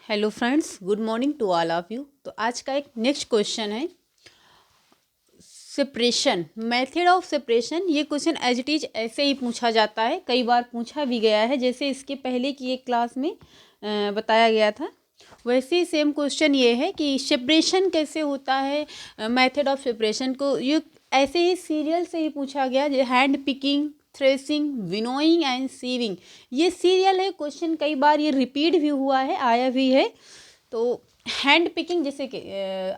Hello friends, good morning to all of you. तो आज का एक नेक्स्ट क्वेश्चन है सेपरेशन, मेथड ऑफ सेपरेशन। ये क्वेश्चन एज इट इज ऐसे ही पूछा जाता है, कई बार पूछा भी गया है, जैसे इसके पहले की एक क्लास में बताया गया था। वैसे ही सेम क्वेश्चन ये है कि सेपरेशन कैसे होता है, मेथड ऑफ सेपरेशन को ये ऐसे ही सीरियल से ही पूछा गया। Hand picking, threshing, winnowing and sieving, ये सीरियल है। क्वेश्चन कई बार ये रिपीट भी हुआ है, आया भी है। तो हैंड पिकिंग, जैसे कि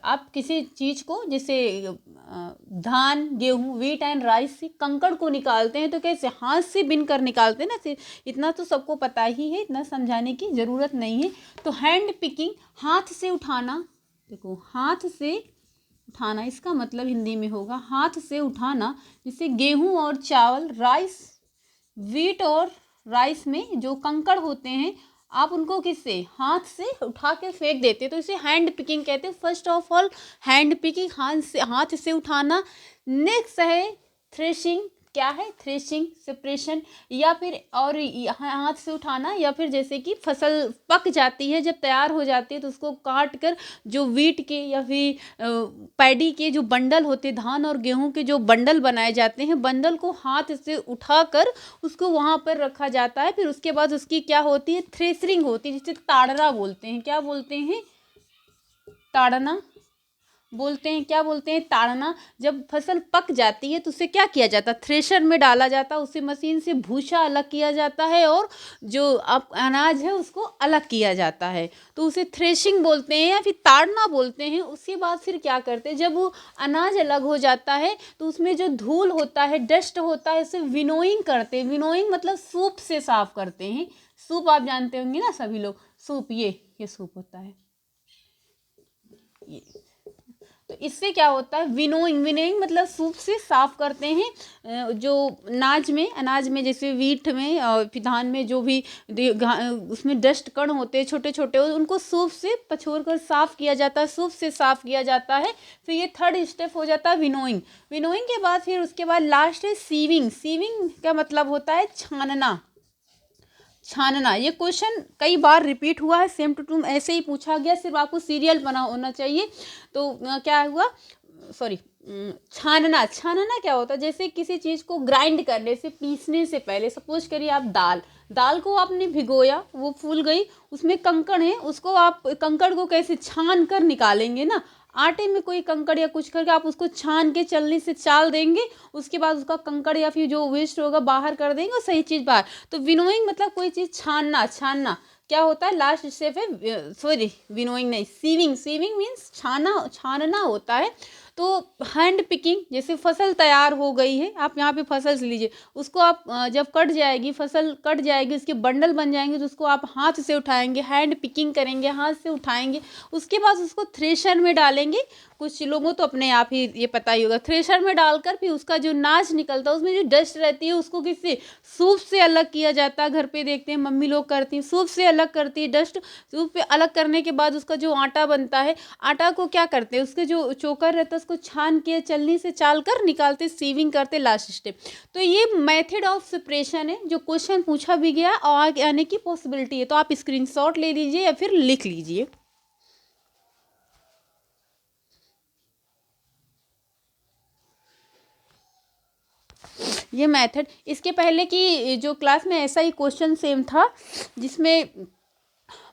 आप किसी चीज़ को, जैसे धान, गेहूँ, वीट एंड राइस से कंकड़ को निकालते हैं तो कैसे हाथ से बिन कर निकालते हैं ना। इतना तो सबको पता ही है, इतना समझाने की ज़रूरत नहीं है। तो हैंड पिकिंग, हाथ से उठाना। देखो, हाथ से उठाना, इसका मतलब हिंदी में होगा हाथ से उठाना। जैसे गेहूँ और चावल, राइस, वीट और राइस में जो कंकड़ होते हैं, आप उनको किससे, हाथ से उठा के फेंक देते, तो इसे हैंड पिकिंग कहते हैं। First of all hand picking, हाथ से उठाना। नेक्स्ट है थ्रेशिंग। क्या है? थ्रेशिंग, सेपरेशन, या फिर और हाथ से उठाना, या फिर जैसे कि फसल पक जाती है, जब तैयार हो जाती है तो उसको काट कर जो वीट के या फिर पैडी के जो बंडल होते, धान और गेहूं के जो बंडल बनाए जाते हैं, बंडल को हाथ से उठाकर उसको वहाँ पर रखा जाता है। फिर उसके बाद उसकी क्या होती है? थ्रेसरिंग होती है, जिसे ताड़ना बोलते हैं। क्या बोलते हैं? ताड़ना बोलते हैं। क्या बोलते हैं? ताड़ना। जब फसल पक जाती है तो उसे क्या किया जाता है? थ्रेशर में डाला जाता है, उसे मशीन से भूसा अलग किया जाता है और जो अब अनाज है उसको अलग किया जाता है, तो उसे थ्रेशिंग बोलते हैं या फिर ताड़ना बोलते हैं। उसके बाद फिर क्या करते हैं, जब वो अनाज अलग हो जाता है तो उसमें जो धूल होता है, डस्ट होता है, उसे विनोइंग करते हैं। विनोइंग मतलब सूप से साफ करते हैं। सूप आप जानते होंगे ना सभी लोग, सूप, ये सूप होता है ये। तो इससे क्या होता है? विनोइंग, विनोइंग मतलब सूप से साफ करते हैं। जो अनाज में जैसे वीट में और फिर धान में जो भी उसमें डस्ट कण होते हैं छोटे छोटे, उनको सूप से पछोर कर साफ किया जाता है, सूप से साफ किया जाता है। फिर ये थर्ड स्टेप हो जाता है विनोइंग। विनोइंग के बाद फिर उसके बाद लास्ट है सीविंग। सीविंग का मतलब होता है छानना। छानना, ये क्वेश्चन कई बार रिपीट हुआ है, सेम टू टू ऐसे ही पूछा गया, सिर्फ आपको सीरियल बना होना चाहिए। तो क्या हुआ, सॉरी, छानना। छानना क्या होता है? जैसे किसी चीज़ को ग्राइंड करने से, पीसने से पहले, सपोज करिए आप दाल को आपने भिगोया, वो फूल गई, उसमें कंकड़ है, उसको आप कंकड़ को कैसे छान कर निकालेंगे ना। आटे में कोई कंकड़ या कुछ करके आप उसको छान के चलनी से चाल देंगे, उसके बाद उसका कंकड़ या फिर जो वेस्ट होगा बाहर कर देंगे और सही चीज़ बाहर। तो विनोइंग मतलब कोई चीज़ छानना। छानना क्या होता है? लास्ट स्टेप है, सॉरी विनोइंग नहीं, सीविंग। सीविंग मीन्स छानना होता है। तो हैंड पिकिंग, जैसे फसल तैयार हो गई है, आप यहाँ पे फसल से लीजिए, उसको आप जब कट जाएगी, फसल कट जाएगी, उसके बंडल बन जाएंगे, तो उसको आप हाथ से उठाएंगे, हैंड पिकिंग करेंगे, हाथ से उठाएंगे। उसके बाद उसको थ्रेशर में डालेंगे। कुछ लोगों तो अपने आप ही ये पता ही होगा, थ्रेशर में डालकर फिर उसका जो नाच निकलता है, उसमें जो डस्ट रहती है, उसको किससे, सूप से अलग किया जाता है। घर पे देखते हैं मम्मी लोग करती हैं, सूप से अलग करती है डस्ट। सूप पे अलग करने के बाद उसका जो आटा बनता है, आटा को क्या करते हैं, उसके जो चोकर रहता है उसको छान के चलनी से चाल कर निकालते, सीविंग करते, लास्ट स्टेप। तो ये मेथड ऑफ सेपरेशन है, जो क्वेश्चन पूछा भी गया और आगे आने की पॉसिबिलिटी है। तो आप स्क्रीनशॉट ले लीजिए या फिर लिख लीजिए। ये मेथड, इसके पहले की जो क्लास में ऐसा ही क्वेश्चन सेम था, जिसमें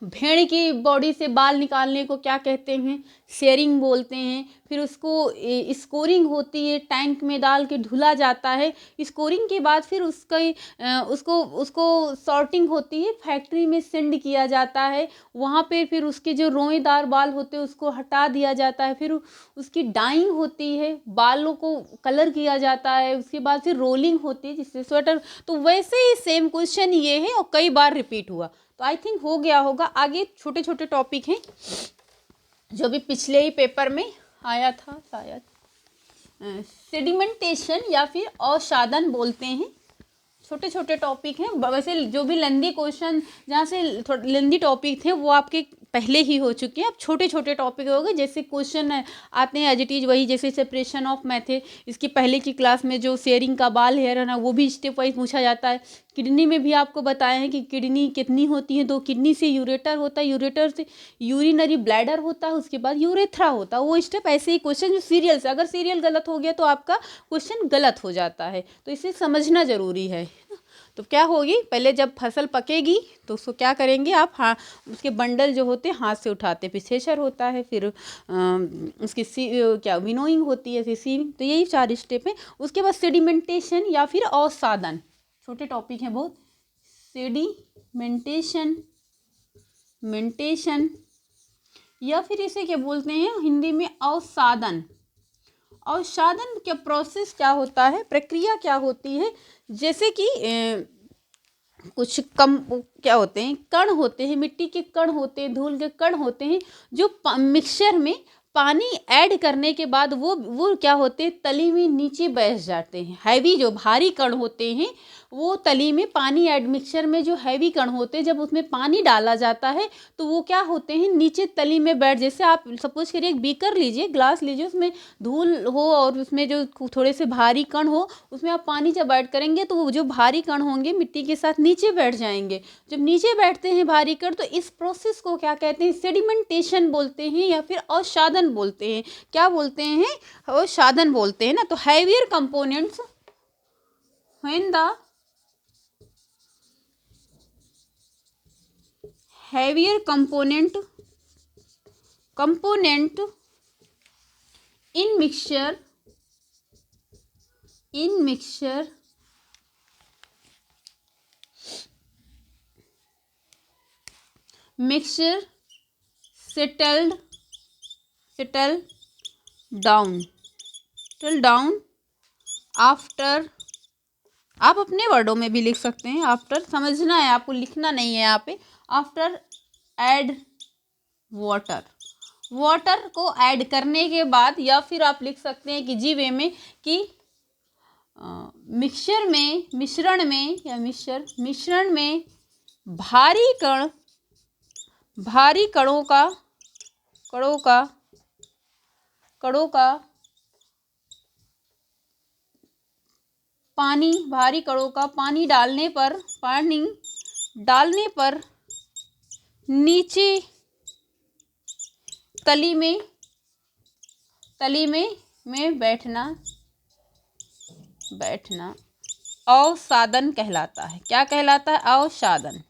भेड़ की बॉडी से बाल निकालने को क्या कहते हैं? शेयरिंग बोलते हैं। फिर उसको स्कोरिंग होती है, टैंक में डाल के धुला जाता है। स्कोरिंग के बाद फिर उसको सॉर्टिंग होती है, फैक्ट्री में सेंड किया जाता है। वहाँ पे फिर उसके जो रोएदार बाल होते हैं उसको हटा दिया जाता है। फिर उसकी डाइंग होती है, बालों को कलर किया जाता है। उसके बाद फिर रोलिंग होती है, जिससे स्वेटर। तो वैसे ही सेम क्वेश्चन ये है और कई बार रिपीट हुआ। तो आई थिंक हो गया होगा। आगे छोटे छोटे टॉपिक हैं जो भी पिछले ही पेपर में आया था शायद, सेडिमेंटेशन या फिर अवसादन बोलते हैं। छोटे छोटे टॉपिक हैं, वैसे जो भी लेंदी क्वेश्चन, जहाँ से लेंदी टॉपिक थे वो आपके पहले ही हो चुके हैं। अब छोटे छोटे टॉपिक हो गए, जैसे क्वेश्चन आते हैं एज इट इज वही, जैसे सेपरेशन ऑफ मैथे, इसकी पहले की क्लास में जो शेयरिंग का बाल हेयर है ना, वो भी स्टेप वाइज पूछा जाता है। किडनी में भी आपको बताया है कि किडनी कितनी होती है, 2 किडनी से यूरेटर होता है, यूरेटर से यूरिनरी ब्लैडर होता है, उसके बाद यूरेथ्रा होता है। वो स्टेप ऐसे ही क्वेश्चन जो सीरियल से, अगर सीरियल गलत हो गया तो आपका क्वेश्चन गलत हो जाता है, तो इसे समझना जरूरी है। तो क्या होगी, पहले जब फसल पकेगी तो उसको क्या करेंगे आप, हाँ उसके बंडल जो होते हैं हाथ से उठाते, फिर थ्रेशर होता है, फिर उसकी क्या विनोइंग होती है, फिर सीविंग। तो यही 4 स्टेप हैं। उसके बाद सेडिमेंटेशन या फिर अवसादन, छोटे टॉपिक हैं बहुत। सेडिमेंटेशन मेंटेशन या फिर इसे क्या बोलते हैं हिंदी में, अवसादन। अवसादन क्या प्रोसेस क्या होता है, प्रक्रिया क्या होती है, जैसे कि कुछ कम क्या होते हैं, कण होते हैं, मिट्टी के कण होते हैं, धूल के कण होते हैं, जो मिक्सचर में पानी ऐड करने के बाद वो क्या होते हैं, तली में नीचे बैठ जाते हैं। हैवी जो भारी कण होते हैं वो तली में पानी ऐड, मिक्सचर में जो हैवी कण होते हैं जब उसमें पानी डाला जाता है तो वो क्या होते हैं, नीचे तली में बैठ। जैसे आप सपोज करिए एक बीकर लीजिए, ग्लास लीजिए, उसमें धूल हो और उसमें जो थोड़े से भारी कण हो, उसमें आप पानी जब ऐड करेंगे तो वो जो भारी कण होंगे मिट्टी के साथ नीचे बैठ जाएंगे। जब नीचे बैठते हैं भारी कण तो इस प्रोसेस को क्या कहते हैं, सेडिमेंटेशन बोलते हैं या फिर अवसादन बोलते हैं। क्या बोलते हैं, अवसादन बोलते हैं ना। तो heavier components when the heavier component in mixture settle down after, आप अपने वर्डों में भी लिख सकते हैं, आफ्टर समझना है आपको, लिखना नहीं है यहाँ पे। आफ्टर ऐड वाटर को ऐड करने के बाद, या फिर आप लिख सकते हैं कि जी वे में कि मिक्सचर में, मिश्रण में भारी कणों का पानी डालने पर नीचे तली में बैठना अवसादन कहलाता है। क्या कहलाता है, अवसादन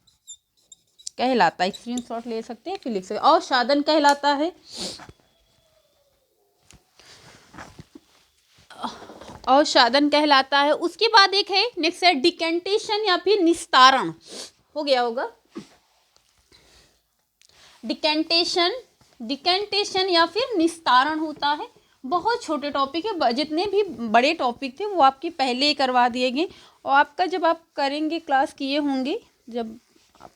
कहलाता है। स्क्रीनशॉट ले सकते हैं, फिर लिख सकते हैं, अवसादन कहलाता है। अवसादन कहलाता है। उसके बाद एक है नेक्स्ट है डिकेंटेशन या फिर निस्तारण, हो गया होगा। डिकेंटेशन या फिर निस्तारण होता है। बहुत छोटे टॉपिक है, जितने भी बड़े टॉपिक थे वो आपके पहले ही करवा दिए गए, और आपका जब आप करेंगे, क्लास किए होंगे, जब आप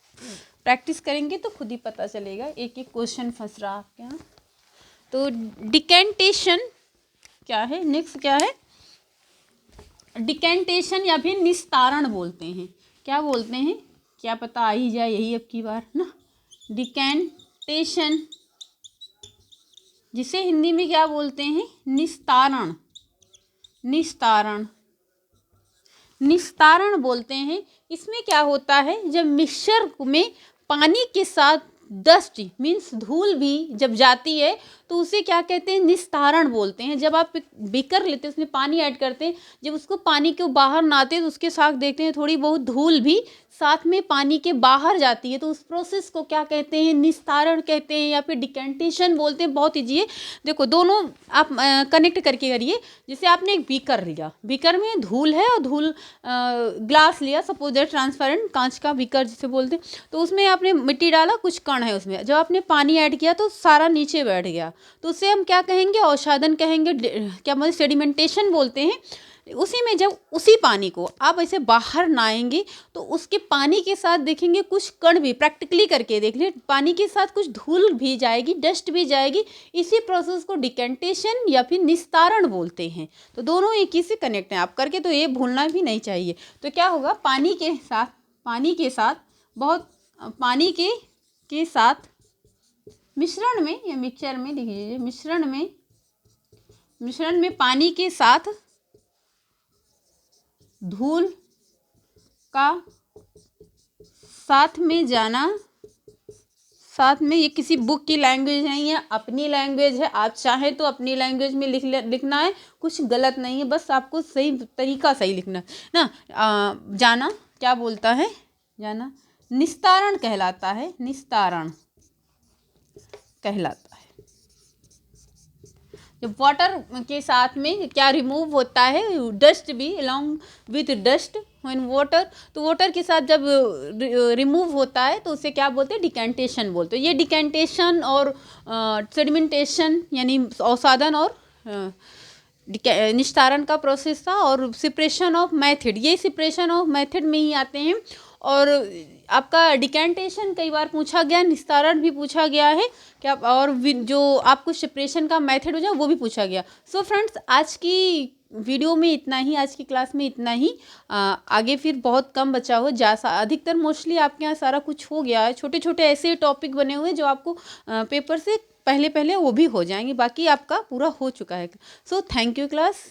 प्रैक्टिस करेंगे तो खुद ही पता चलेगा, एक एक क्वेश्चन फंस रहा आपके यहाँ। तो डिकेंटेशन क्या है, नेक्स्ट क्या है, डिकेंटेशन या फिर निस्तारण बोलते हैं। क्या बोलते हैं, क्या पता आ ही जाए यही अब की बार ना। डिकेंटेशन, जिसे हिंदी में क्या बोलते हैं, निस्तारण बोलते हैं। इसमें क्या होता है, जब मिक्सचर में पानी के साथ डस्ट मीन्स धूल भी जब जाती है तो उसे क्या कहते हैं, निस्तारण बोलते हैं। जब आप बीकर लेते हैं, उसमें पानी ऐड करते हैं, जब उसको पानी के बाहर ना आते तो उसके साथ देखते हैं थोड़ी बहुत धूल भी साथ में पानी के बाहर जाती है, तो उस प्रोसेस को क्या कहते हैं, निस्तारण कहते हैं या फिर डिकेंटेशन बोलते हैं। बहुत ईजी है, देखो दोनों आप कनेक्ट करके करिए। जैसे आपने एक बीकर लिया, बीकर में धूल है और धूल ग्लास लिया, सपोज दैट ट्रांसपेरेंट कांच का बीकर जिसे बोलते हैं, तो उसमें आपने मिट्टी डाला, कुछ कण है उसमें, जब आपने पानी ऐड किया तो सारा नीचे बैठ गया, तो उसे हम क्या कहेंगे, अवसादन कहेंगे, क्या बोलते, सेडिमेंटेशन बोलते हैं। उसी में जब उसी पानी को आप ऐसे बाहर नहाएंगे तो उसके पानी के साथ देखेंगे कुछ कण भी, प्रैक्टिकली करके देख लीजिए, पानी के साथ कुछ धूल भी जाएगी, डस्ट भी जाएगी। इसी प्रोसेस को डिकेंटेशन या फिर निस्तारण बोलते हैं। तो दोनों एक ही से कनेक्ट हैं, आप करके तो ये भूलना भी नहीं चाहिए। तो क्या होगा, पानी के साथ मिश्रण में या मिक्सचर में लिख लीजिए, मिश्रण में पानी के साथ धूल का साथ में जाना, साथ में, ये किसी बुक की लैंग्वेज है या अपनी लैंग्वेज है, आप चाहें तो अपनी लैंग्वेज में लिखना है, कुछ गलत नहीं है, बस आपको सही तरीका सही लिखना है ना। जाना क्या बोलता है, जाना निस्तारण कहलाता है, निस्तारण कहलाता है। जब वाटर के साथ में क्या रिमूव होता है, डस्ट भी, along with dust when water, तो वाटर के साथ जब रिमूव होता है तो उसे क्या बोलते हैं, डिकेंटेशन बोलते हैं। ये डिकेंटेशन और सेडिमेंटेशन यानी अवसादन और निस्तारण का प्रोसेस था, और सेपरेशन ऑफ मेथड, ये सेपरेशन ऑफ मेथड में ही आते हैं। और आपका डिकेंटेशन कई बार पूछा गया, निस्तारण भी पूछा गया है क्या, और जो आपको सेपरेशन का मेथड हो जाए वो भी पूछा गया। सो फ्रेंड्स, आज की वीडियो में इतना ही, आज की क्लास में इतना ही। आगे फिर बहुत कम बचा हो, अधिकतर मोस्टली आपके यहाँ सारा कुछ हो गया है। छोटे छोटे ऐसे टॉपिक बने हुए जो आपको पेपर से पहले वो भी हो जाएंगे, बाकी आपका पूरा हो चुका है। So thank you class.